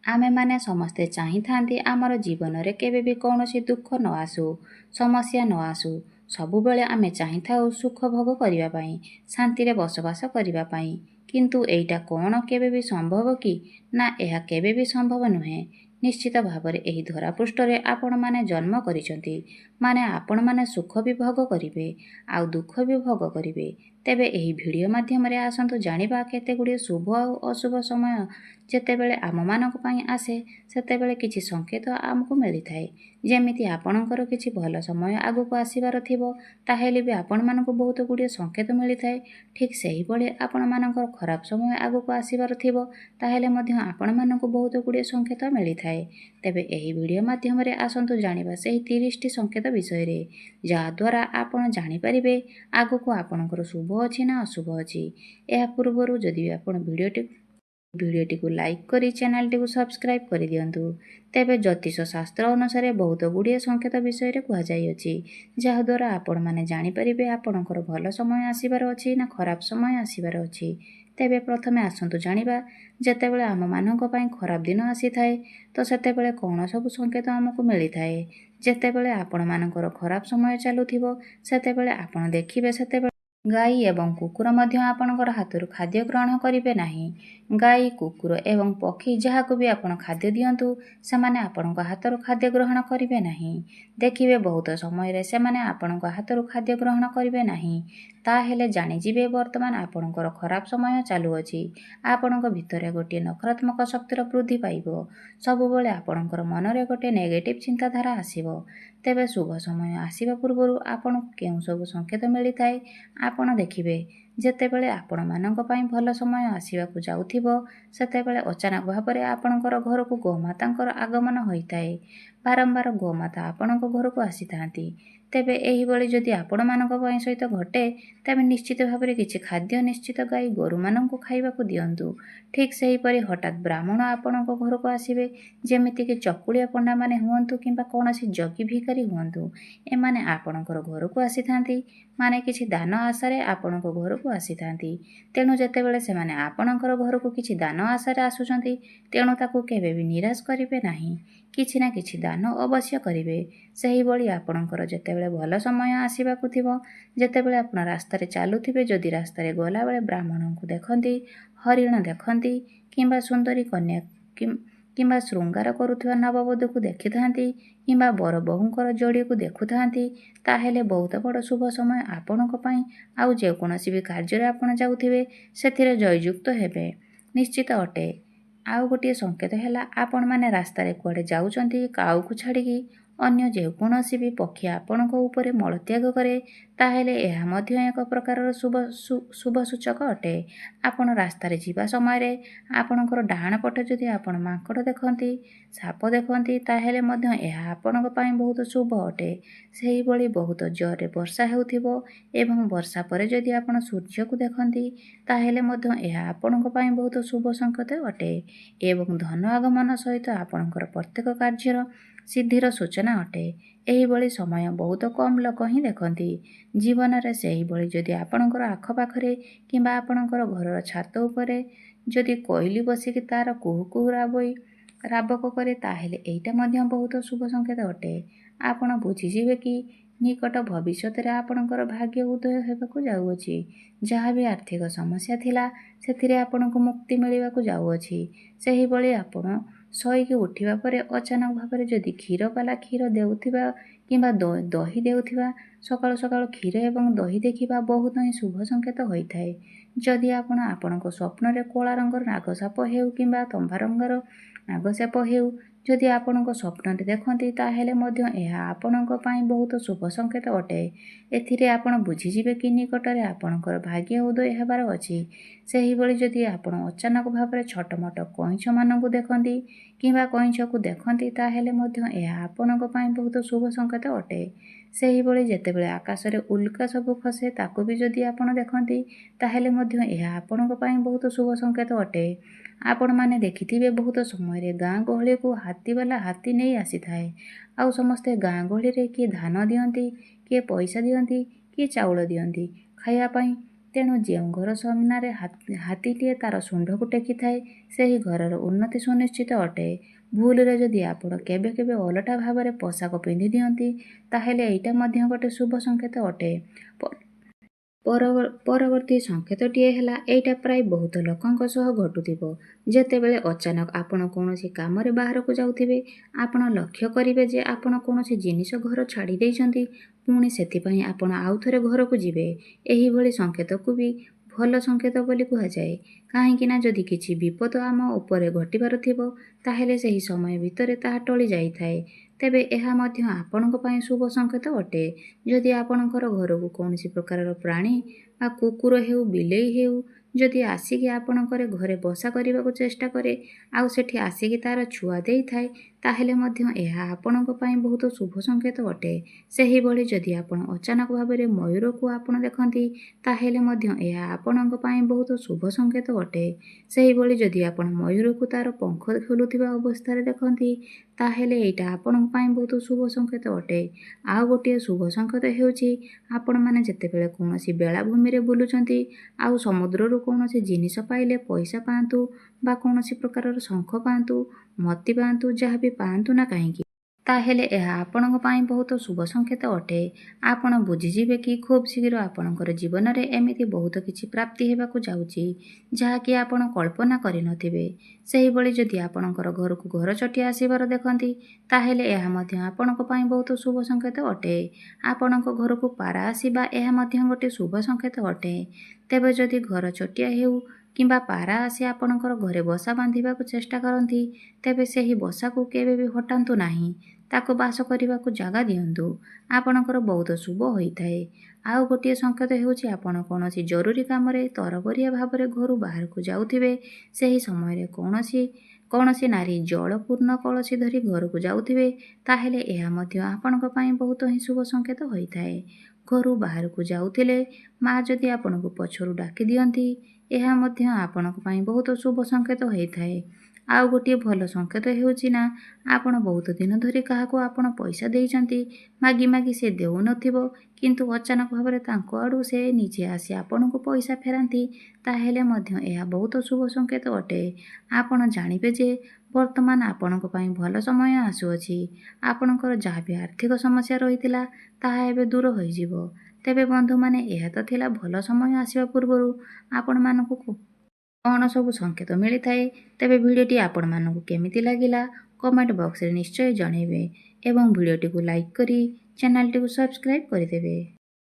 आमेमाने समस्ते चाहिथांती आमर जीवन रे केबे भी कौनसी दुख न आसु, समस्या न आसु। सबुबेले आमे चाहिथाउ सुख भोग करिबा पई, शांति रे बसवास करिबा पई। किंतु एइटा कौन केबे भी संभव कि ना एहा केबे भी संभव नुहे। निश्चित भावरे एही धरा पृष्ठरे आपण माने जन्म करिसंती, माने आपण माने सुख भी भोग करिवे आउ दुख भी भोग करिवे। तेबे एही भिडियो माध्यम रे आसंतु जानिबा केते गुडे शुभ आउ अशुभ समय जेतेबेले आममानक पई आसे सेतेबेले किछि संकेत आमको मिलिथाए। जेमिति आपणकर किछि भल समय आगुको आसिबार थिबो ताहेले भी आपणमानकु बहुत गुडे संकेत मिलिथाए। ठीक सेही भली आपणमानकर खराब समय आगुको आसिबार थिबो ताहेले मध्य आपणमानकु बहुत गुडे संकेत मिलिथाए। तेबे एही भिडियो माध्यम रे आसंतु जानिबा सेही 30 टी संकेत विषय रे, जा द्वारा आपण जानि परिबे आगुको आपणकर शुभ अछि ना अशुभ अछि। एहा पूर्वरु जदि आपण भिडियोटी को लाइक करी चैनलटी को सब्सक्राइब कर दियंतु। तेबे ज्योतिष शास्त्र अनुसार बहुत गुड़िए संकेत विषय रे कुहा जाई अछि, जहा द्वारा आपण माने जानि परिबे आपणकर भल समय आसीबार अछि ना खराब समय आसीबार अछि। तेबे प्रथमे आसंतु जानिबा जेतेबेले आम मानक पई खराब दिन आसीथाए तो सेतेबेले कोन सब संकेत आमको मिलिथाए। जेतेबेले आपण मानकर खराब समय चालुथिबो सेतेबेले आपण देखिबे सेतेबेले गाई एवं कुकुर मध्य आपणकर हाथरू खाद्य ग्रहण करिवे नाही। गाई कुकुर एवं पक्षी जहाको भी आपण खाद्य दियंतु सेमाने आपणक हाथरू खाद्य ग्रहण करिवे नाही। देखिबे बहुत समय रे सेमाने आपणक हाथरू खाद्य ग्रहण करिवे नाही, ताहेले जानिजिबे वर्तमान आपणकर खराब समय चालू अछि। आपणक भितरे गोटे नकारात्मक शक्तिर वृद्धि पाइबो। सबुबेले आपणकर मनरे गोटे नेगेटिव चिंताधारा आसीबो। तेबे शुभ समय आसीबा पूर्वरु आपण केउ सब संकेत मिलिथाए आपण देखिबे। जेतेबेले आपण मानक पई भल समय आसीबाकु जाउथिबो सेतेबेले अचानक भाबरे आपणकर घरकु गोमातांकर आगमन होइथाए। बारंबार गोमाता आपणक घरकु आसीथांती। तेबे एही बळी जदि आपण मानक पई सहित घटे तेबे निश्चित भाबरे किछि खाद्य निश्चित गाई गोरु मानकु खाइबाकु दियंतु। ठीक सेही परि हठात ब्राह्मण आपणक घरकु आसीबे, जेमिति कि चकुलिया पंडा माने हुअंतु किंबा कोनोसी जगी भिकारी हुअंतु, एमाने आपणकर घरकु आसीथांती माने किछि दान आशारे आपणक घरकु आसीथांती। तेणु जेतेबेले सेमाने आपणकर घरकु किछि दान आशारे आसुचंती तेणु ताकु केबे भी निराश करिवे नाही, किछि ना किछि दान अवश्य करिवे। सेही बळी आपणकर जेतेबेले भल समय आसीबाकु थिबो, जेतेबेले आपण रास्तारे चालुथिबे जदि रास्तारे गला बेले ब्राह्मणଙ୍କୁ देखंती, हरिण देखंती किंबा सुंदरी कन्या किंबा श्रृंगार करुथिबा नववधूକୁ ଦେଖିଥାନ୍ତି किंबा बर बहुंकर जोड़ीକୁ देखुଥାନ୍ତି ताहेले बहुत बड़ शुभ समय आपणक पई आउ जे कोनोसी भी कार्य आपण जाउथिबे सेथिरे जययुक्त हेबे निश्चित अटे। आउ गोटे संकेत हैला आपण माने रास्तारे कुआडे जाउचंती काउକୁ छाड़िकी अन्य जे कोनोसी भी पक्षी आपणक उपरे मलत्याग करे ताहेले एहा मध्य एक प्रकारर शुभ सूचक अटे। आपण रास्तारे जीवा समय रे आपणकर डाहाण पटे जदि आपण माଙ୍କड़ देखंती, साप देखंती ताहेले मध्य एहा आपणक पई बहुत शुभ अटे। सेही बळी बहुत जोरे वर्षा हेउथिबो एवं वर्षा परे जदि आपण सूर्यକୁ देखंती ताहेले मध्य एहा आपणक पई बहुत शुभ संकेत अटे एवं धन आगमन सहित आपणकर प्रत्येक कार्यर सिद्धिर सूचना अटे। एही बळी समय बहुत कम लोक ही देखंती। जीवन रे सेही बळी जदि आपणकर आखपाखरे किंबा आपणकर घरर छात उपरे जदि कोइली बसिकी तार कुहू कुहू राबक करे ताहेले एइटा मध्य बहुत शुभ संकेत अटे। आपण बुझिजिबे कि निकट भविष्यत रे आपणकर भाग्य उदय हेबाकु जाउअछि। जहा भी आर्थिक समस्या थिला सेथिरे आपणको मुक्ति मिलिबाकु जाउअछि। सेही बळी आपण शोइकी उठिबा परे अचानक भाबरे जदि क्षीरबाला क्षीर देउथिबा किंबा दही देउथिबा सकाळु सकाळु क्षीर एवं दही देखिबा बहुत ही शुभ संकेत होइथाए। जदि आपण आपणको स्वप्न रे कोला रंगर नागसाप हेउ किंबा तंबा रंगर नागसाप हेउ जदि आपणको स्वप्न रे देखंती ताहेले मध्य एहा आपणको पई बहुत शुभ संकेत अटे। एथिरे आपण बुझिजिबे कि निकटरे आपणकर भाग्य उदय हेबार अछि। सेही बळी जदि आपण अचानक भाबरे छोटमोट कइंछ मानकु देखंती किंबा कइंछकु देखंती ताहेले मध्य एहा आपणको पई बहुत शुभ संकेत अटे। सेही बळी जेतेबेले आकाशरे उल्का सब खसे ताकु भी जदि आपण देखंती ताहेले मध्य एहा आपणको पई बहुत शुभ संकेत अटे। आपण माने देखिथिबे बहुत समय रे गाँ गहळी को हाथीवाला हाथी नहीं आसीथाए आउ समस्ते गाँ गहळी रे किए धान दियंती, किए पैसा दियंती, किए चाउल दियंती खाइबा पई ତେଣୁ ଯେଉଁ ଘର ସାମ୍ନାରେ ହାତୀଟିଏ ତାର ଶୁଣ୍ଢକୁ ଟେକିଥାଏ ସେହି ଘରର ଉନ୍ନତି ସୁନିଶ୍ଚିତ ଅଟେ। ଭୁଲରେ ଯଦି ଆପଣ କେବେ କେବେ ଓଲଟା ଭାବରେ ପୋଷାକ ପିନ୍ଧି ଦିଅନ୍ତି ତାହେଲେ ଏଇଟା ମଧ୍ୟ ଗୋଟେ ଶୁଭ ସଂକେତ ଅଟେ। ପରବର୍ତ୍ତୀ ସଂକେତଟିଏ ହେଲା, ଏଇଟା ପ୍ରାୟ ବହୁତ ଲୋକଙ୍କ ସହ ଘଟୁଥିବ। ଯେତେବେଳେ ଅଚାନକ ଆପଣ କୌଣସି କାମରେ ବାହାରକୁ ଯାଉଥିବେ, ଆପଣ ଲକ୍ଷ୍ୟ କରିବେ ଯେ ଆପଣ କୌଣସି ଜିନିଷ ଘର ଛାଡ଼ି ଦେଇଛନ୍ତି, ପୁଣି ସେଥିପାଇଁ ଆପଣ ଆଉ ଥରେ ଘରକୁ ଯିବେ। ଏହିଭଳି ସଂକେତକୁ ବି ଭଲ ସଂକେତ ବୋଲି କୁହାଯାଏ। କାହିଁକି ନା ଯଦି କିଛି ବିପଦ ଆମ ଉପରେ ଘଟିବାର ଥିବ ତାହେଲେ ସେହି ସମୟ ଭିତରେ ତାହା ଟଳି ଯାଇଥାଏ। ତେବେ ଏହା ମଧ୍ୟ ଆପଣଙ୍କ ପାଇଁ ଶୁଭ ସଂକେତ ଅଟେ। ଯଦି ଆପଣଙ୍କର ଘରକୁ କୌଣସି ପ୍ରକାରର ପ୍ରାଣୀ ବା କୁକୁର ହେଉ ବିଲେଇ ହେଉ ଯଦି ଆସିକି ଆପଣଙ୍କର ଘରେ ବସା କରିବାକୁ ଚେଷ୍ଟା କରେ ଆଉ ସେଠି ଆସିକି ତାର ଛୁଆ ଦେଇଥାଏ ତାହେଲେ ମଧ୍ୟ ଏହା ଆପଣଙ୍କ ପାଇଁ ବହୁତ ଶୁଭ ସଂକେତ ଅଟେ। ସେହିଭଳି ଯଦି ଆପଣ ଅଚାନକ ଭାବରେ ମୟୂରକୁ ଆପଣ ଦେଖନ୍ତି ତାହେଲେ ମଧ୍ୟ ଏହା ଆପଣଙ୍କ ପାଇଁ ବହୁତ ଶୁଭ ସଂକେତ ଅଟେ। ସେହିଭଳି ଯଦି ଆପଣ ମୟୂରକୁ ତାର ପଙ୍ଖ ଖୋଲୁଥିବା ଅବସ୍ଥାରେ ଦେଖନ୍ତି ତାହେଲେ ଏଇଟା ଆପଣଙ୍କ ପାଇଁ ବହୁତ ଶୁଭ ସଂକେତ ଅଟେ। ଆଉ ଗୋଟିଏ ଶୁଭ ସଂକେତ ହେଉଛି ଆପଣମାନେ ଯେତେବେଳେ କୌଣସି ବେଳାଭୂମିରେ ବୁଲୁଛନ୍ତି ଆଉ ସମୁଦ୍ରରୁ କୌଣସି ଜିନିଷ ପାଇଲେ ପଇସା ପାଆନ୍ତୁ ବା କୌଣସି ପ୍ରକାରର ଶଙ୍ଖ ପାଆନ୍ତୁ, ମୋତି ପାଆନ୍ତୁ, ଯାହା ବି ପାଆନ୍ତୁ ନା କାହିଁକି ତାହେଲେ ଏହା ଆପଣଙ୍କ ପାଇଁ ବହୁତ ଶୁଭ ସଂକେତ ଅଟେ। ଆପଣ ବୁଝିଯିବେ କି ଖୁବ୍ ଶୀଘ୍ର ଆପଣଙ୍କର ଜୀବନରେ ଏମିତି ବହୁତ କିଛି ପ୍ରାପ୍ତି ହେବାକୁ ଯାଉଛି ଯାହାକି ଆପଣ କଳ୍ପନା କରିନଥିବେ। ସେହିଭଳି ଯଦି ଆପଣଙ୍କର ଘରକୁ ଘରଚଟିଆ ଆସିବାର ଦେଖନ୍ତି ତାହେଲେ ଏହା ମଧ୍ୟ ଆପଣଙ୍କ ପାଇଁ ବହୁତ ଶୁଭ ସଂକେତ ଅଟେ। ଆପଣଙ୍କ ଘରକୁ ପାରା ଆସିବା ଏହା ମଧ୍ୟ ଗୋଟିଏ ଶୁଭ ସଂକେତ ଅଟେ। ତେବେ ଯଦି ଘରଚଟିଆ ହେଉ କିମ୍ବା ପାରା ଆସି ଆପଣଙ୍କର ଘରେ ବସା ବାନ୍ଧିବାକୁ ଚେଷ୍ଟା କରନ୍ତି ତେବେ ସେହି ବସାକୁ କେବେ ବି ହଟାନ୍ତୁ ନାହିଁ, ତାକୁ ବାସ କରିବାକୁ ଜାଗା ଦିଅନ୍ତୁ। ଆପଣଙ୍କର ବହୁତ ଶୁଭ ହୋଇଥାଏ। ଆଉ ଗୋଟିଏ ସଂକେତ ହେଉଛି ଆପଣ କୌଣସି ଜରୁରୀ କାମରେ ତରବରିଆ ଭାବରେ ଘରୁ ବାହାରକୁ ଯାଉଥିବେ, ସେହି ସମୟରେ କୌଣସି ନାରୀ ଜଳପୂର୍ଣ୍ଣ କଳସୀ ଧରି ଘରକୁ ଯାଉଥିବେ ତାହେଲେ ଏହା ମଧ୍ୟ ଆପଣଙ୍କ ପାଇଁ ବହୁତ ହିଁ ଶୁଭ ସଂକେତ ହୋଇଥାଏ। ଘରୁ ବାହାରକୁ ଯାଉଥିଲେ ମା ଯଦି ଆପଣଙ୍କୁ ପଛରୁ ଡାକି ଦିଅନ୍ତି ଏହା ମଧ୍ୟ ଆପଣଙ୍କ ପାଇଁ ବହୁତ ଶୁଭ ସଂକେତ ହୋଇଥାଏ। ଆଉ ଗୋଟିଏ ଭଲ ସଂକେତ ହେଉଛି ନା ଆପଣ ବହୁତ ଦିନ ଧରି କାହାକୁ ଆପଣ ପଇସା ଦେଇଛନ୍ତି, ମାଗି ମାଗି ସେ ଦେଉନଥିବ କିନ୍ତୁ ଅଚାନକ ଭାବରେ ତାଙ୍କ ଆଡ଼ୁ ସେ ନିଜେ ଆସି ଆପଣଙ୍କୁ ପଇସା ଫେରାନ୍ତି ତାହେଲେ ମଧ୍ୟ ଏହା ବହୁତ ଶୁଭ ସଂକେତ ଅଟେ। ଆପଣ ଜାଣିବେ ଯେ ବର୍ତ୍ତମାନ ଆପଣଙ୍କ ପାଇଁ ଭଲ ସମୟ ଆସୁଅଛି। ଆପଣଙ୍କର ଯାହା ବି ଆର୍ଥିକ ସମସ୍ୟା ରହିଥିଲା ତାହା ଏବେ ଦୂର ହୋଇଯିବ। ତେବେ ବନ୍ଧୁମାନେ, ଏହା ତ ଥିଲା ଭଲ ସମୟ ଆସିବା ପୂର୍ବରୁ ଆପଣମାନଙ୍କୁ କ'ଣ ସବୁ ସଂକେତ ମିଳିଥାଏ। ତେବେ ଭିଡ଼ିଓଟି ଆପଣମାନଙ୍କୁ କେମିତି ଲାଗିଲା କମେଣ୍ଟ ବକ୍ସରେ ନିଶ୍ଚୟ ଜଣାଇବେ ଏବଂ ଭିଡ଼ିଓଟିକୁ ଲାଇକ୍ କରି ଚ୍ୟାନେଲଟିକୁ ସବସ୍କ୍ରାଇବ୍ କରିଦେବେ।